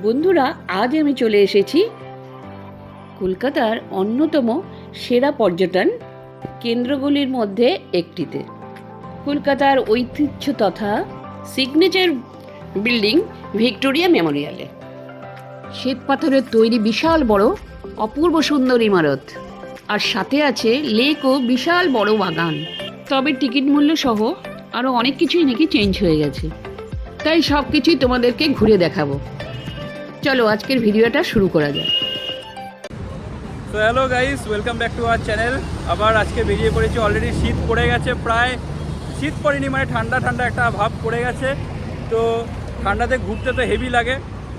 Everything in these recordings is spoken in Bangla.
বন্ধুরা, আজ আমি চলে এসেছি কলকাতার অন্যতম সেরা পর্যটন কেন্দ্রগুলির মধ্যে একটিতে। কলকাতার ঐতিহ্য তথা সিগনেচার বিল্ডিং ভিক্টোরিয়া মেমোরিয়ালে শ্বেত পাথরের তৈরি বিশাল বড় অপূর্ব সুন্দর ইমারত, আর সাথে আছে লেক ও বিশাল বড় বাগান। তবে টিকিট মূল্য সহ আরও অনেক কিছুই নাকি চেঞ্জ হয়ে গেছে, তাই সব কিছুই তোমাদেরকে ঘুরে দেখাবো। চলো আজকের ভিডিওটা শুরু করা যাক। তো hello guys, welcome back to our channel. আবার আজকে বেরিয়ে পড়েছি। অলরেডি শীত পড়ে গেছে, প্রায় শীত পড়েনি মানে ঠান্ডা ঠান্ডা একটা ভাব পড়ে গেছে। তো ঠান্ডাতে ঘুরতে তো হেভি লাগে,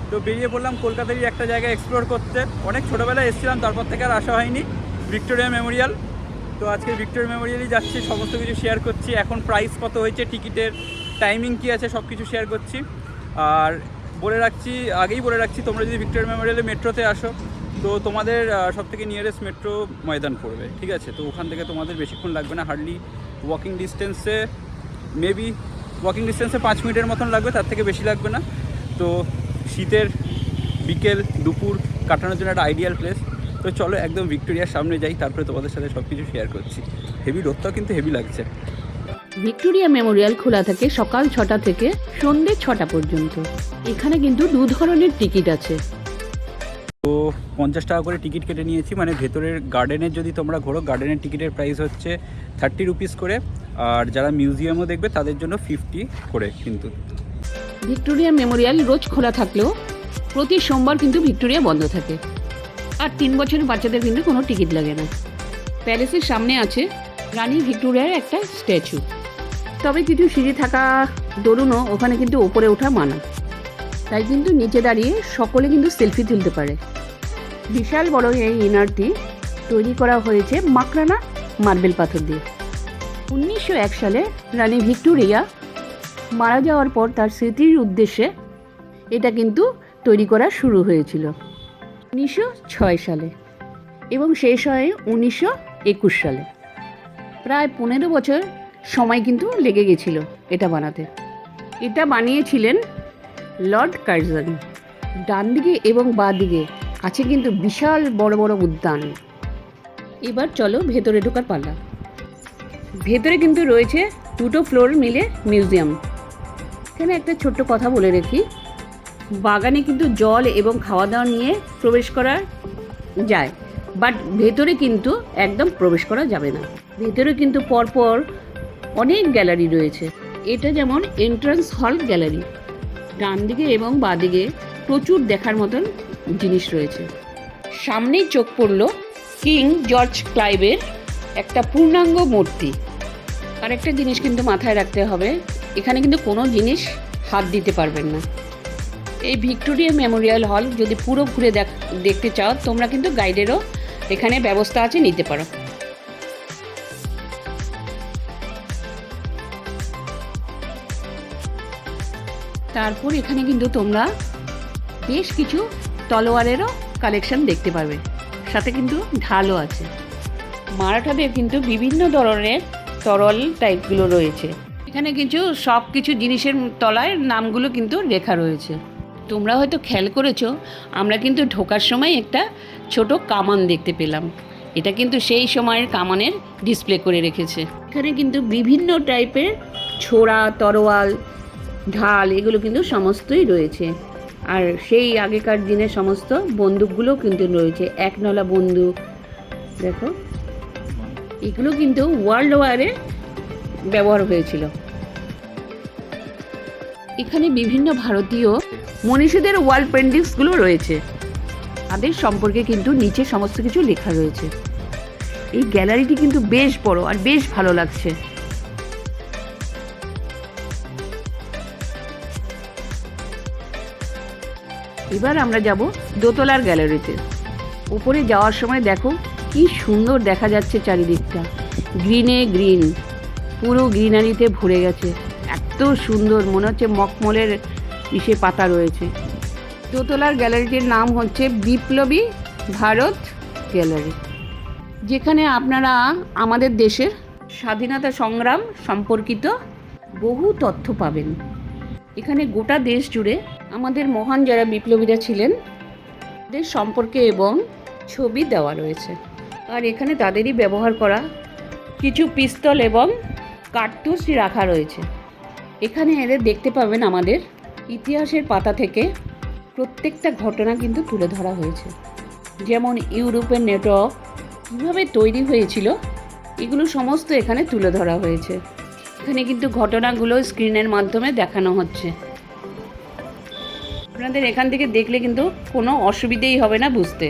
তো বেরিয়ে পড়লাম কলকাতারই একটা জায়গা এক্সপ্লোর করতে। অনেক ছোটোবেলায় এসেছিলাম, তারপর থেকে আর আসা হয়নি, ভিক্টোরিয়া মেমোরিয়াল। তো আজকে ভিক্টোরিয়া মেমোরিয়ালই যাচ্ছি, সমস্ত কিছু শেয়ার করছি। এখন প্রাইস কত হয়েছে, টিকিটের টাইমিং কী আছে, সব কিছু শেয়ার করছি। আর আগেই বলে রাখছি, তোমরা যদি ভিক্টোরিয়া মেমোরিয়ালে মেট্রোতে আসো তো তোমাদের সবথেকে নিয়ারেস্ট মেট্রো ময়দান পড়বে, ঠিক আছে? তো ওখান থেকে তোমাদের বেশিক্ষণ লাগবে না, হার্ডলি ওয়াকিং ডিস্টেন্সে 5 মিনিটের মতন লাগবে, তার থেকে বেশি লাগবে না। তো শীতের বিকেল দুপুর কাটানোর জন্য একটা আইডিয়াল প্লেস। তো চলো একদম ভিক্টোরিয়ার সামনে যাই, তারপরে তোমাদের সাথে সব কিছু শেয়ার করছি। হেভি রোদটাও কিন্তু হেভি লাগছে। ভিক্টোরিয়া মেমোরিয়াল খোলা থাকে সকাল 6টা থেকে সন্ধ্যে 6টা পর্যন্ত। এখানে কিন্তু দু ধরনের টিকিট আছে। তো 50 টাকা করে টিকিট কেটে নিয়েছি, মানে ভেতরের গার্ডেনের যদি তোমরা ঘোরো, গার্ডেনের টিকিটের প্রাইস হচ্ছে 30 রুপিস করে, আর যারা মিউজিয়ামও দেখবে তাদের জন্য 50 করে। কিন্তু ভিক্টোরিয়া মেমোরিয়াল রোজ খোলা থাকলেও প্রতি সোমবার কিন্তু ভিক্টোরিয়া বন্ধ থাকে। আর 3 বছরের বাচ্চাদের কিন্তু কোনো টিকিট লাগে না। প্যালেসের সামনে আছে রানী ভিক্টোরিয়ার একটা স্ট্যাচু, তবে কিছু সিঁড়ি থাকা দরুনও ওখানে কিন্তু ওপরে ওঠা মানা, তাই কিন্তু নিচে দাঁড়িয়ে সকলে কিন্তু সেলফি তুলতে পারে। বিশাল বড় এই ইনারটি তৈরি করা হয়েছে মাকরানা মার্বেল পাথর দিয়ে। 1901 সালে রানী ভিক্টোরিয়া মারা যাওয়ার পর তার স্মৃতির উদ্দেশ্যে এটা কিন্তু তৈরি করা শুরু হয়েছিল 1906 সালে এবং শেষ হয় 1921 সালে। প্রায় 15 বছর সময় কিন্তু লেগে গেছিল এটা বানাতে। এটা বানিয়েছিলেন লর্ড কার্জন। ডান দিকে এবং বাঁ দিকে আছে কিন্তু বিশাল বড় বড় উদ্যান। এবার চলো ভেতরে ঢোকার পালা। ভেতরে কিন্তু রয়েছে 2টো ফ্লোর মিলে মিউজিয়াম। এখানে একটা ছোট্ট কথা বলে রাখি, বাগানে কিন্তু জল এবং খাওয়া দাওয়া নিয়ে প্রবেশ করা যায়, বাট ভেতরে কিন্তু একদম প্রবেশ করা যাবে না। ভেতরে কিন্তু পরপর অনেক গ্যালারি রয়েছে। এটা যেমন এন্ট্রান্স হল গ্যালারি, ডান দিকে এবং বাঁ দিকে প্রচুর দেখার মতন জিনিস রয়েছে। সামনেই চোখ পড়ল কিং জর্জ ক্লাইভের একটা পূর্ণাঙ্গ মূর্তি। আর একটা জিনিস কিন্তু মাথায় রাখতে হবে, এখানে কিন্তু কোনো জিনিস হাত দিতে পারবেন না। এই ভিক্টোরিয়া মেমোরিয়াল হল যদি পুরো ঘুরে দেখতে চাও, তোমরা কিন্তু গাইডেরও এখানে ব্যবস্থা আছে, নিতে পারো। তারপর এখানে কিন্তু তোমরা বেশ কিছু তলোয়ারেরও কালেকশন দেখতে পারবে, সাথে কিন্তু ঢালও আছে। মারাঠাদের কিন্তু বিভিন্ন ধরনের তরল টাইপগুলো রয়েছে। এখানে কিছু সব কিছু জিনিসের তলায় নামগুলো কিন্তু লেখা রয়েছে। তোমরা হয়তো খেয়াল করেছো, আমরা কিন্তু ঢোকার সময় একটা ছোট কামান দেখতে পেলাম। এটা কিন্তু সেই সময়ের কামানের ডিসপ্লে করে রেখেছে। এখানে কিন্তু বিভিন্ন টাইপের ছোড়া, তরোয়াল, ঢাল এগুলো কিন্তু সমস্তই রয়েছে। আর সেই আগেকার দিনের সমস্ত বন্দুকগুলো কিন্তু রয়েছে, একনলা বন্দুক। দেখো, এগুলো কিন্তু ওয়ার্ল্ড ওয়ারে ব্যবহার হয়েছিল। এখানে বিভিন্ন ভারতীয় মনীষীদের ওয়াল পেন্টিংসগুলো রয়েছে, তাদের সম্পর্কে কিন্তু নিচে সমস্ত কিছু লেখা রয়েছে। এই গ্যালারিটি কিন্তু বেশ বড় আর বেশ ভালো লাগছে। এবার আমরা যাব দোতলার গ্যালারিতে। উপরে যাওয়ার সময় দেখো কি সুন্দর দেখা যাচ্ছে চারিদিকটা, গ্রিনে গ্রিন, পুরো গ্রিনারিতে ভরে গেছে। এত সুন্দর মনে হচ্ছে মখমলের পাতা রয়েছে। দোতলার গ্যালারিটির নাম হচ্ছে বিপ্লবী ভারত গ্যালারি, যেখানে আপনারা আমাদের দেশের স্বাধীনতা সংগ্রাম সম্পর্কিত বহু তথ্য পাবেন। এখানে গোটা দেশ জুড়ে আমাদের মহান যারা বিপ্লবীরা ছিলেন তাদের সম্পর্কে এবং ছবি দেওয়া রয়েছে। আর এখানে তাদেরই ব্যবহার করা কিছু পিস্তল এবং কার্তুজ রাখা রয়েছে। এখানে এদের দেখতে পাবেন আমাদের ইতিহাসের পাতা থেকে প্রত্যেকটা ঘটনা কিন্তু তুলে ধরা হয়েছে, যেমন ইউরোপের নেটওয়ার্ক কীভাবে তৈরি হয়েছিল এগুলো সমস্ত এখানে তুলে ধরা হয়েছে। এখানে কিন্তু ঘটনাগুলো স্ক্রিনের মাধ্যমে দেখানো হচ্ছে। আপনাদের এখান থেকে দেখলে কিন্তু কোনো অসুবিধেই হবে না বুঝতে।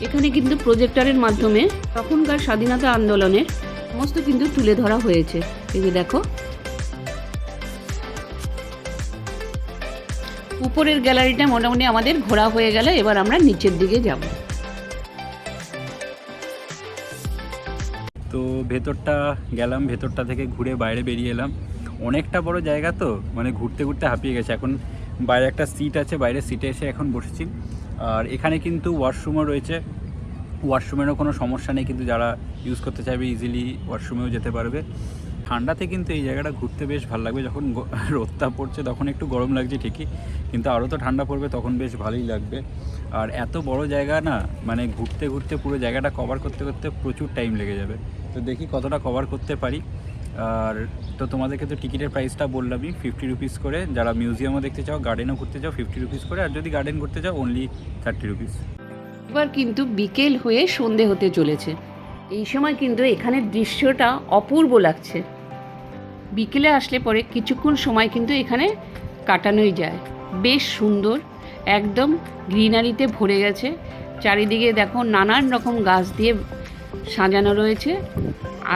এখানে কিন্তু প্রজেক্টরের মাধ্যমে তখনকার স্বাধীনতা আন্দোলনের সমস্ত কিন্তু তুলে ধরা হয়েছে। এই যে দেখো, উপরের গ্যালারিটা মোটামুটি আমাদের ঘোরা হয়ে গেল। এবার আমরা নিচের দিকে যাব। তো ভেতরটা গেলাম, ভেতরটা থেকে ঘুরে বাইরে বেরিয়ে এলাম। অনেকটা বড় জায়গা তো, মানে ঘুরতে ঘুরতে হাঁপিয়ে গেছে। এখন বাইরে একটা সিট আছে, বাইরের সিটে এসে এখন বসেছি। আর এখানে কিন্তু ওয়াশরুমও রয়েছে, ওয়াশরুমেরও কোনো সমস্যা নেই, কিন্তু যারা ইউজ করতে চাইবে ইজিলি ওয়াশরুমেও যেতে পারবে। ঠান্ডাতে কিন্তু এই জায়গাটা ঘুরতে বেশ ভালো লাগবে। যখন রোদটা পড়ছে তখন একটু গরম লাগছে ঠিকই, কিন্তু আরও তো ঠান্ডা পড়বে তখন বেশ ভালোই লাগবে। আর এত বড় জায়গা না, মানে ঘুরতে ঘুরতে পুরো জায়গাটা কভার করতে করতে প্রচুর টাইম লেগে যাবে। তো দেখি কতটা কভার করতে পারি। আর তো তোমাদেরকে তো টিকিটের প্রাইসটা বললামই, 50 রুপিস করে। যারা মিউজিয়ামও দেখতে চাও, গার্ডেনও ঘুরতে চাও 50 রুপিস করে, আর যদি গার্ডেন ঘুরতে চাও অনলি 30 রুপিস। এবার কিন্তু বিকেল হয়ে সন্ধে হতে চলেছে। এই সময় কিন্তু এখানের দৃশ্যটা অপূর্ব লাগছে। বিকেলে আসলে পরে কিছুক্ষণ সময় কিন্তু এখানে কাটানোই যায়। বেশ সুন্দর, একদম গ্রিনারিতে ভরে গেছে। চারিদিকে দেখো নানান রকম গাছ দিয়ে সাজানো রয়েছে।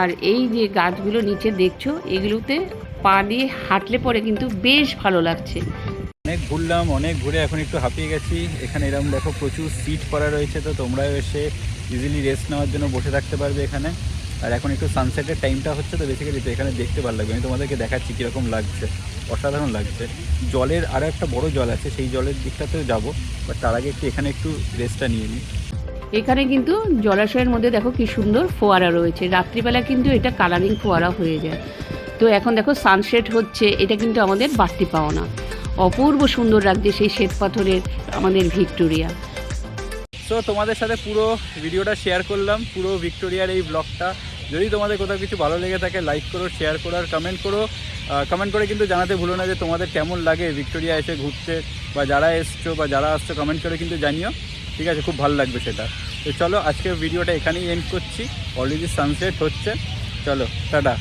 আর এই যে গাছগুলো নিচে দেখছো, এগুলোতে পা দিয়ে হাঁটলে পরে কিন্তু বেশ ভালো লাগছে। অনেক ঘুরলাম, অনেক ঘুরে এখন একটু হাঁপিয়ে গেছি। এখানে এরকম দেখো প্রচুর সিট করা রয়েছে, তো তোমরাও এসে ইজিলি রেস্ট নেওয়ার জন্য বসে থাকতে পারবে এখানে। আর এখন একটু সানসেটের টাইমটা হচ্ছে, তো বেসিক্যালি তো এখানে দেখতে ভালো লাগবে। আমি তোমাদেরকে দেখাচ্ছি কীরকম লাগছে, অসাধারণ লাগছে। জলের আরও একটা বড় জল আছে, সেই জলের দিকটাতেও যাবো, বাট তার আগে এখানে একটু রেস্টটা নিয়ে নিই। এখানে কিন্তু জলাশয়ের মধ্যে দেখো কি সুন্দর ফোয়ারা রয়েছে। রাত্রিবেলা কিন্তু এটা কালারিং ফোয়ারা হয়ে যায়। তো এখন দেখো সানসেট হচ্ছে, এটা কিন্তু আমাদের বাড়তি পাওনা। অপূর্ব সুন্দর লাগছে সেই শ্বেত পাথরের আমাদের ভিক্টোরিয়া। সো তোমাদের সাথে পুরো ভিডিওটা শেয়ার করলাম, পুরো ভিক্টোরিয়ার এই ব্লগটা। যদি তোমাদের কোথাও কিছু ভালো লেগে থাকে লাইক করো, শেয়ার করো আর কমেন্ট করো। কমেন্ট করে কিন্তু জানাতে ভুলো না যে তোমাদের কেমন লাগে ভিক্টোরিয়া এসে ঘুরতে, বা যারা এসছো বা যারা আসছো কমেন্ট করে কিন্তু জানিও, ঠিক আছে? খুব ভালো লাগবে সেটা। তো চলো আজকের ভিডিওটা এখানেই এন্ড করছি। অলরেডি সানসেট হচ্ছে, চলো টাটা।